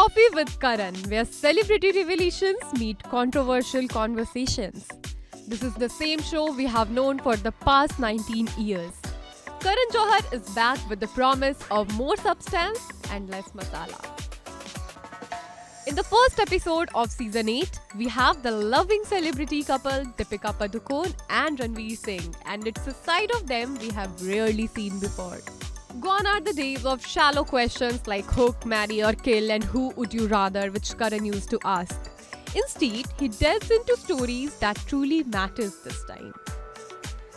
Coffee with Karan, where celebrity revelations meet controversial conversations. This is the same show we have known for the past 19 years. Karan Johar is back with the promise of more substance and less masala. In the first episode of season 8, we have the loving celebrity couple Deepika Padukone and Ranveer Singh, and it's a side of them we have rarely seen before. Gone are the days of shallow questions like hook, marry or kill and who would you rather, which Karan used to ask. Instead, he delves into stories that truly matters this time.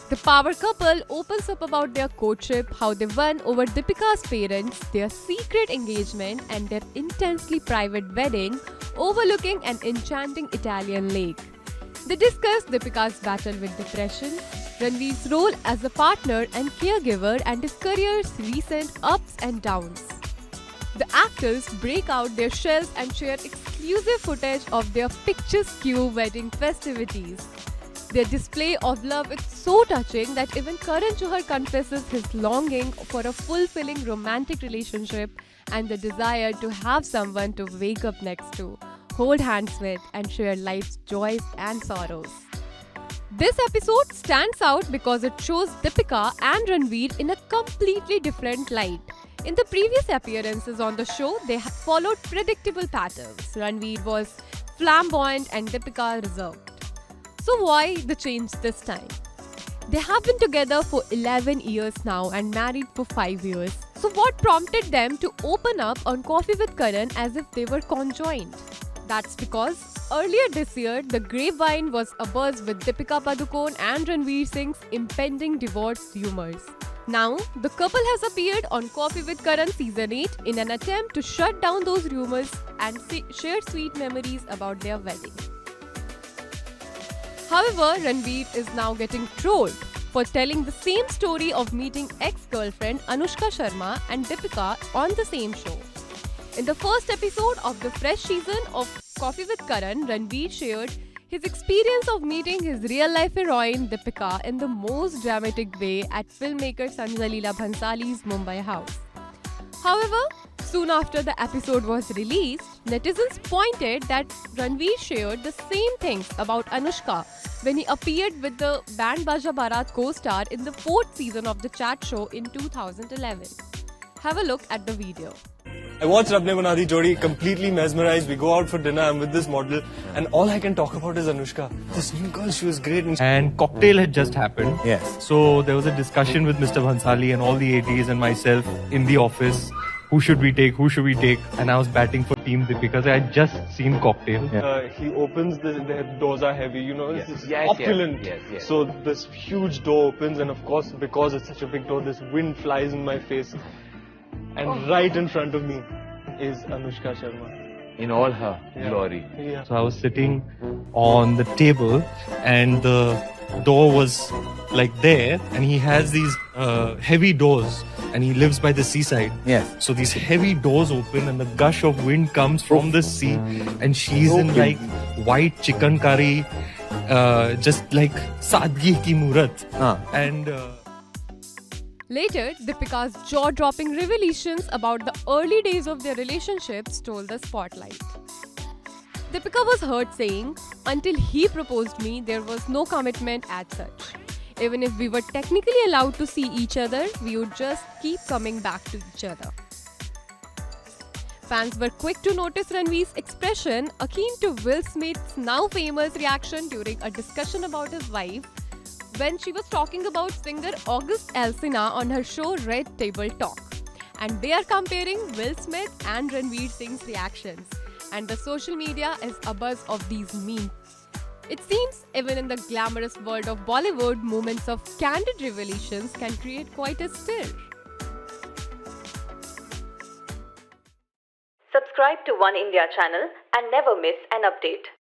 The power couple opens up about their courtship, how they won over Deepika's parents, their secret engagement and their intensely private wedding overlooking an enchanting Italian lake. They discuss Deepika's battle with depression, Ranveer's role as a partner and caregiver and his career's recent ups and downs. The actors break out their shells and share exclusive footage of their picturesque wedding festivities. Their display of love is so touching that even Karan Johar confesses his longing for a fulfilling romantic relationship and the desire to have someone to wake up next to, hold hands with, and share life's joys and sorrows. This episode stands out because it shows Deepika and Ranveer in a completely different light. In the previous appearances on the show, they followed predictable patterns. Ranveer was flamboyant and Deepika reserved. So why the change this time? They have been together for 11 years now and married for 5 years. So what prompted them to open up on Coffee with Karan as if they were conjoined? That's because earlier this year, the grapevine was abuzz with Deepika Padukone and Ranveer Singh's impending divorce rumors. Now, the couple has appeared on Coffee with Karan season 8 in an attempt to shut down those rumors and share sweet memories about their wedding. However, Ranveer is now getting trolled for telling the same story of meeting ex-girlfriend Anushka Sharma and Deepika on the same show. In the first episode of the fresh season of Coffee with Karan, Ranveer shared his experience of meeting his real-life heroine Deepika in the most dramatic way at filmmaker Sanjay Leela Bhansali's Mumbai house. However, soon after the episode was released, netizens pointed that Ranveer shared the same things about Anushka when he appeared with the Band Baja Barat co-star in the 4th season of the chat show in 2011. Have a look at the video. I watched Rab Ne Bana Di Jodi, completely mesmerized. We go out for dinner, I'm with this model, and all I can talk about is Anushka. This new girl, she was great. And cocktail had just happened. Yes. So there was a discussion with Mr. Bhansali and all the ADs and myself in the office. Who should we take? Who should we take? And I was batting for Team Deepika. I had just seen cocktail. He opens, the doors are heavy, you know, Yes. it's Yes, opulent. yes. So this huge door opens, and of course, because it's such a big door, this wind flies in my face. And right in front of me is Anushka Sharma. In all her Yeah. glory. Yeah. So I was sitting on the table and the door was like there and he has these heavy doors and he lives by the seaside. Yes. So these heavy doors open and the gush of wind comes from the sea and she's in like white chicken curry, just like Sadgi ki Murat. And Later, Deepika's jaw-dropping revelations about the early days of their relationship stole the spotlight. Deepika was heard saying, "Until he proposed me, there was no commitment as such. Even if we were technically allowed to see each other, we would just keep coming back to each other." Fans were quick to notice Ranveer's expression akin to Will Smith's now famous reaction during a discussion about his wife when she was talking about singer August Alsina on her show Red Table Talk. And they are comparing Will Smith and Ranveer Singh's reactions. And the social media is abuzz of these memes. It seems even in the glamorous world of Bollywood, moments of candid revelations can create quite a stir. Subscribe to One India channel and never miss an update.